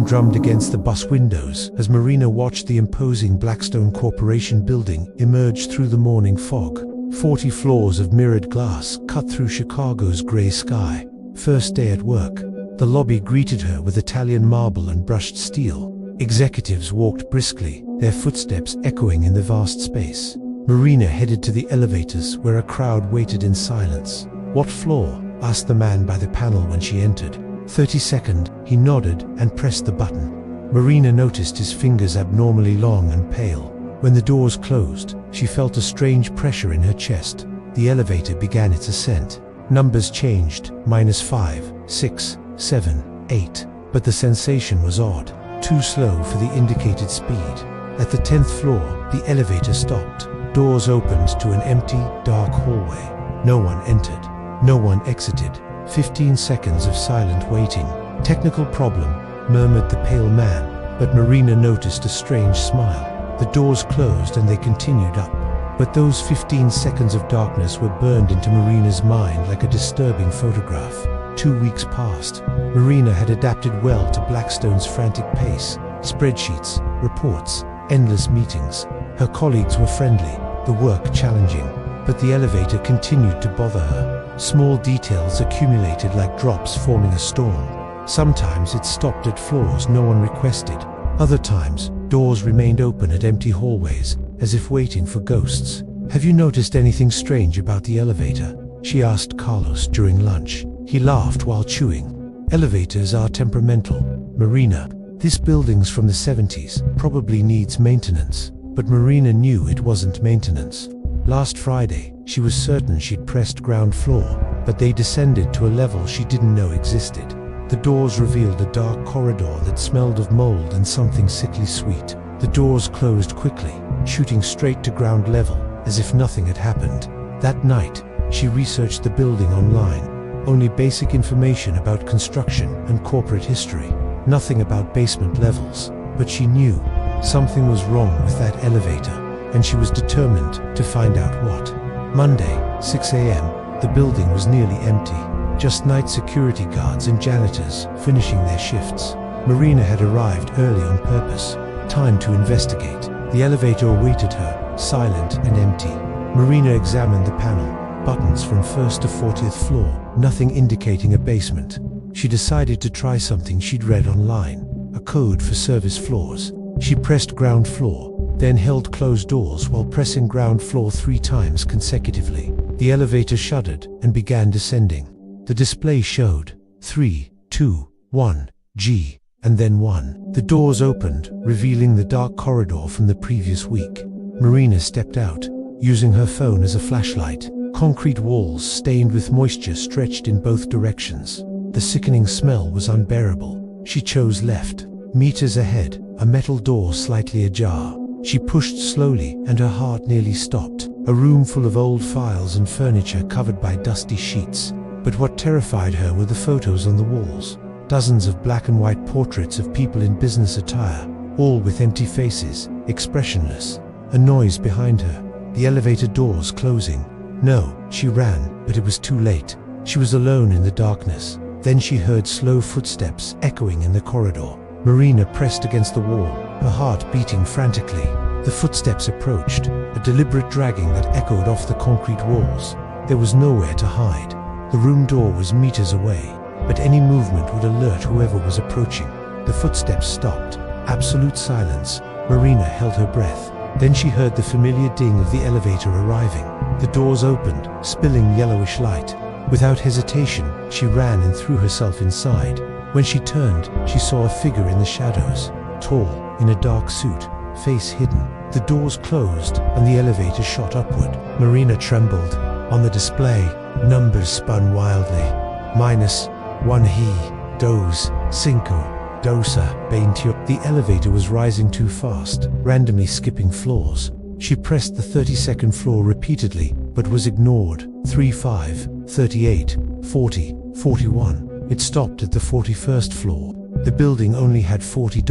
drummed against the bus windows as Marina watched the imposing Blackstone Corporation building emerge through the morning fog. 40 floors of mirrored glass cut through Chicago's gray sky. First day at work. The lobby greeted her with Italian marble and brushed steel. Executives walked briskly, their footsteps echoing in the vast space. Marina headed to the elevators where a crowd waited in silence. "What floor?" asked the man by the panel when she entered. 32nd, he nodded and pressed the button. Marina noticed his fingers abnormally long and pale. When the doors closed, she felt a strange pressure in her chest. The elevator began its ascent. Numbers changed, -5, 6, 7, 8. But the sensation was odd, too slow for the indicated speed. At the 10th floor, the elevator stopped. Doors opened to an empty, dark hallway. No one entered. No one exited. 15 seconds of silent waiting. "Technical problem," murmured the pale man, but Marina noticed a strange smile. The doors closed and they continued up. But those 15 seconds of darkness were burned into Marina's mind like a disturbing photograph. 2 weeks passed. Marina had adapted well to Blackstone's frantic pace. Spreadsheets, reports, endless meetings. Her colleagues were friendly, the work challenging. But the elevator continued to bother her. Small details accumulated like drops forming a storm. Sometimes it stopped at floors no one requested. Other times, doors remained open at empty hallways, as if waiting for ghosts. "Have you noticed anything strange about the elevator?" she asked Carlos during lunch. He laughed while chewing. "Elevators are temperamental, Marina. This building's from the 70s, probably needs maintenance." But Marina knew it wasn't maintenance. Last Friday, she was certain she'd pressed ground floor, but they descended to a level she didn't know existed. The doors revealed a dark corridor that smelled of mold and something sickly sweet. The doors closed quickly, shooting straight to ground level, as if nothing had happened. That night, she researched the building online. Only basic information about construction and corporate history. Nothing about basement levels. But she knew something was wrong with that elevator, and she was determined to find out what. Monday, 6 a.m., the building was nearly empty. Just night security guards and janitors finishing their shifts. Marina had arrived early on purpose. Time to investigate. The elevator awaited her, silent and empty. Marina examined the panel. Buttons from 1st to 40th floor, nothing indicating a basement. She decided to try something she'd read online, a code for service floors. She pressed ground floor, then held closed doors while pressing ground floor 3 times consecutively. The elevator shuddered and began descending. The display showed 3, 2, 1, G, and then 1. The doors opened, revealing the dark corridor from the previous week. Marina stepped out, using her phone as a flashlight. Concrete walls stained with moisture stretched in both directions. The sickening smell was unbearable. She chose left. Meters ahead, a metal door slightly ajar. She pushed slowly and her heart nearly stopped. A room full of old files and furniture covered by dusty sheets. But what terrified her were the photos on the walls. Dozens of black and white portraits of people in business attire, all with empty faces, expressionless. A noise behind her. The elevator doors closing. No, she ran, but it was too late. She was alone in the darkness. Then she heard slow footsteps echoing in the corridor. Marina pressed against the wall, her heart beating frantically. The footsteps approached, a deliberate dragging that echoed off the concrete walls. There was nowhere to hide. The room door was meters away, but any movement would alert whoever was approaching. The footsteps stopped. Absolute silence. Marina held her breath. Then she heard the familiar ding of the elevator arriving. The doors opened, spilling yellowish light. Without hesitation, she ran and threw herself inside. When she turned, she saw a figure in the shadows, tall, in a dark suit, face hidden. The doors closed and the elevator shot upward. Marina trembled. On the display, numbers spun wildly. -1 he, 2, 5, 21. The elevator was rising too fast, randomly skipping floors. She pressed the 32nd floor repeatedly, but was ignored. 35, 38, 40, 41. It stopped at the 41st floor. The building only had 40.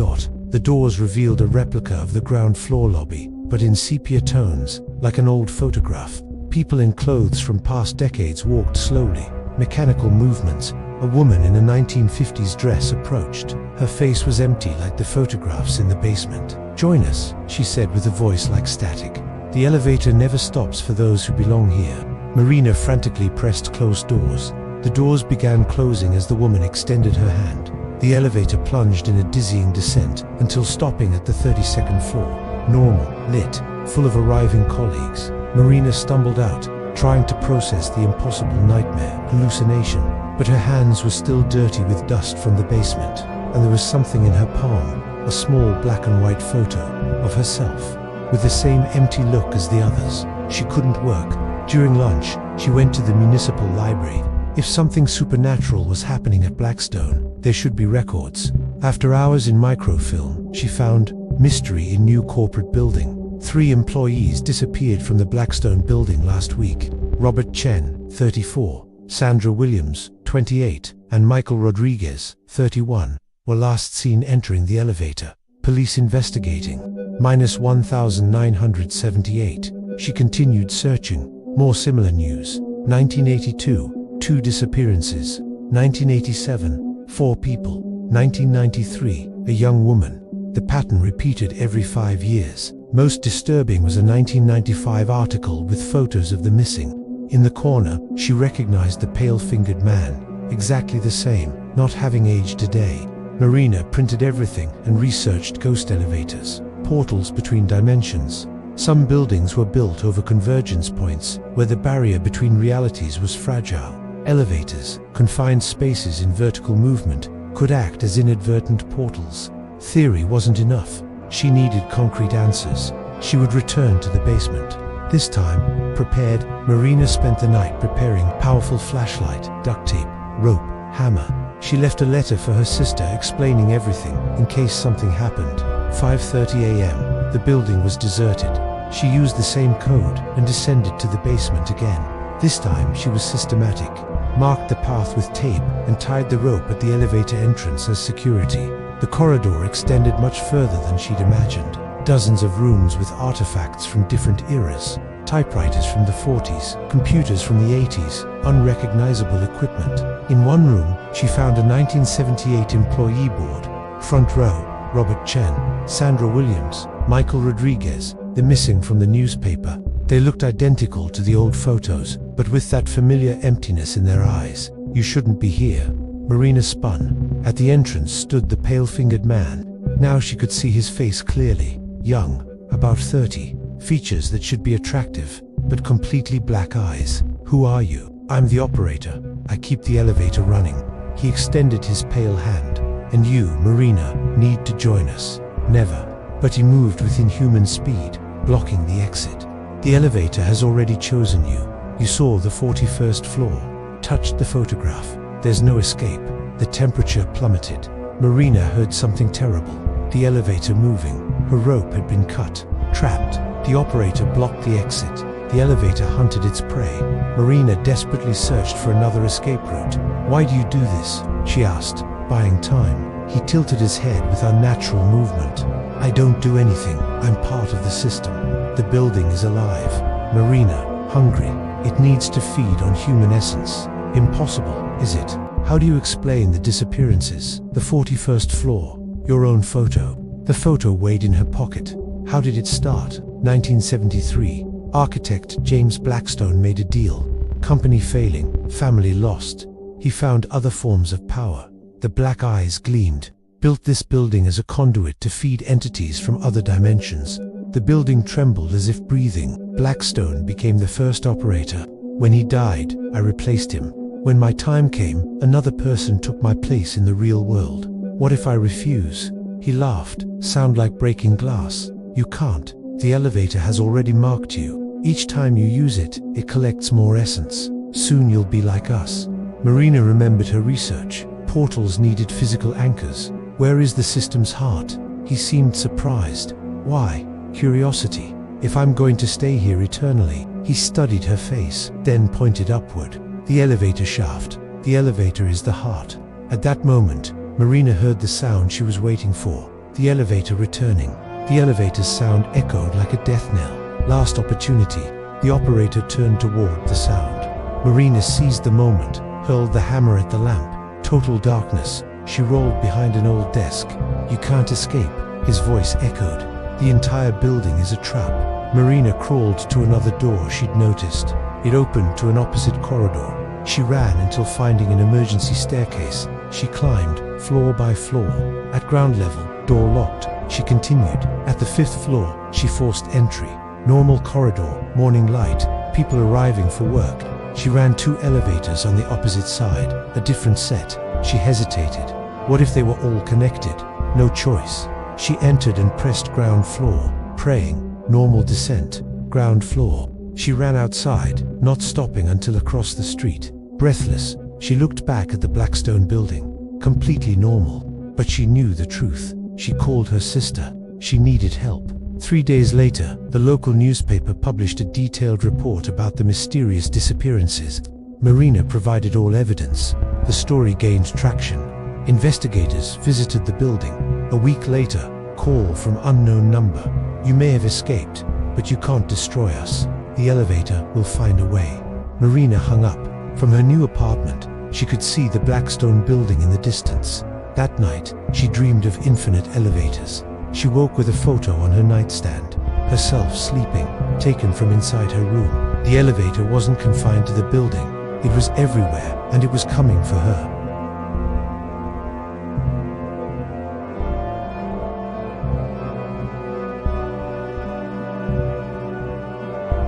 The doors revealed a replica of the ground floor lobby, but in sepia tones, like an old photograph. People in clothes from past decades walked slowly. mechanical movements. A woman in a 1950s dress approached. Her face was empty like the photographs in the basement. "Join us," she said with a voice like static. "The elevator never stops for those who belong here." Marina frantically pressed closed doors. The doors began closing as the woman extended her hand. The elevator plunged in a dizzying descent until stopping at the 32nd floor. Normal, lit, full of arriving colleagues. Marina stumbled out, trying to process the impossible nightmare hallucination, but her hands were still dirty with dust from the basement, and there was something in her palm, a small black and white photo of herself, with the same empty look as the others. She couldn't work. During lunch, she went to the municipal library. If something supernatural was happening at Blackstone, there should be records. After hours in microfilm, she found mystery in new corporate building. 3 employees disappeared from the Blackstone building last week. Robert Chen, 34, Sandra Williams, 28, and Michael Rodriguez, 31, were last seen entering the elevator. Police investigating. -1978. She continued searching. More similar news. 1982, 2 disappearances. 1987, 4 people. 1993, a young woman. The pattern repeated every 5 years. Most disturbing was a 1995 article with photos of the missing. In the corner, she recognized the pale-fingered man, exactly the same, not having aged a day. Marina printed everything and researched ghost elevators, portals between dimensions. Some buildings were built over convergence points, where the barrier between realities was fragile. Elevators, confined spaces in vertical movement, could act as inadvertent portals. Theory wasn't enough. She needed concrete answers. She would return to the basement. This time, prepared, Marina spent the night preparing powerful flashlight, duct tape, rope, hammer. She left a letter for her sister explaining everything, in case something happened. 5:30 a.m., the building was deserted. She used the same code and descended to the basement again. This time, she was systematic, marked the path with tape and tied the rope at the elevator entrance as security. The corridor extended much further than she'd imagined. Dozens of rooms with artifacts from different eras. Typewriters from the 40s, computers from the 80s, unrecognizable equipment. In one room, she found a 1978 employee board. Front row, Robert Chen, Sandra Williams, Michael Rodriguez, the missing from the newspaper. They looked identical to the old photos, but with that familiar emptiness in their eyes. "You shouldn't be here." Marina spun. At the entrance stood the pale-fingered man. Now she could see his face clearly. Young, about 30, features that should be attractive, but completely black eyes. "Who are you?" "I'm the operator. I keep the elevator running." He extended his pale hand. "And you, Marina, need to join us." "Never." But he moved with inhuman speed, blocking the exit. "The elevator has already chosen you. You saw the 41st floor. Touched the photograph. There's no escape." The temperature plummeted. Marina heard something terrible. The elevator moving. Her rope had been cut. Trapped. The operator blocked the exit. The elevator hunted its prey. Marina desperately searched for another escape route. "Why do you do this?" she asked, buying time. He tilted his head with unnatural movement. "I don't do anything. I'm part of the system. The building is alive. Marina, hungry. It needs to feed on human essence. Impossible, is it? How do you explain the disappearances? The 41st floor. Your own photo." The photo weighed in her pocket. How did it start? 1973. Architect James Blackstone made a deal. Company failing, family lost. He found other forms of power. The black eyes gleamed. Built this building as a conduit to feed entities from other dimensions. The building trembled as if breathing. Blackstone became the first operator. When he died, I replaced him. When my time came, another person took my place in the real world. What if I refuse? He laughed. Sound like breaking glass. You can't. The elevator has already marked you. Each time you use it, it collects more essence. Soon you'll be like us. Marina remembered her research. Portals needed physical anchors. Where is the system's heart? He seemed surprised. Why? Curiosity. If I'm going to stay here eternally. He studied her face, then pointed upward. The elevator shaft. The elevator is the heart. At that moment, Marina heard the sound she was waiting for. The elevator returning. The elevator's sound echoed like a death knell. Last opportunity. The operator turned toward the sound. Marina seized the moment. hurled the hammer at the lamp. Total darkness. She rolled behind an old desk. "You can't escape," his voice echoed. "The entire building is a trap." Marina crawled to another door she'd noticed. It opened to an opposite corridor. She ran until finding an emergency staircase. She climbed, floor by floor. At ground level, door locked. She continued. At the 5th floor, she forced entry. Normal corridor, morning light, people arriving for work. She ran 2 elevators on the opposite side, a different set. She hesitated. What if they were all connected? No choice. She entered and pressed ground floor, praying. Normal descent. Ground floor. She ran outside, not stopping until across the street. Breathless, she looked back at the Blackstone building. Completely normal. But she knew the truth. She called her sister. She needed help. 3 days later, the local newspaper published a detailed report about the mysterious disappearances. Marina provided all evidence. The story gained traction. Investigators visited the building. A week later, call from unknown number. "You may have escaped, but you can't destroy us. The elevator will find a way." Marina hung up. From her new apartment, she could see the Blackstone building in the distance. That night, she dreamed of infinite elevators. She woke with a photo on her nightstand, herself sleeping, taken from inside her room. The elevator wasn't confined to the building. It was everywhere, and it was coming for her.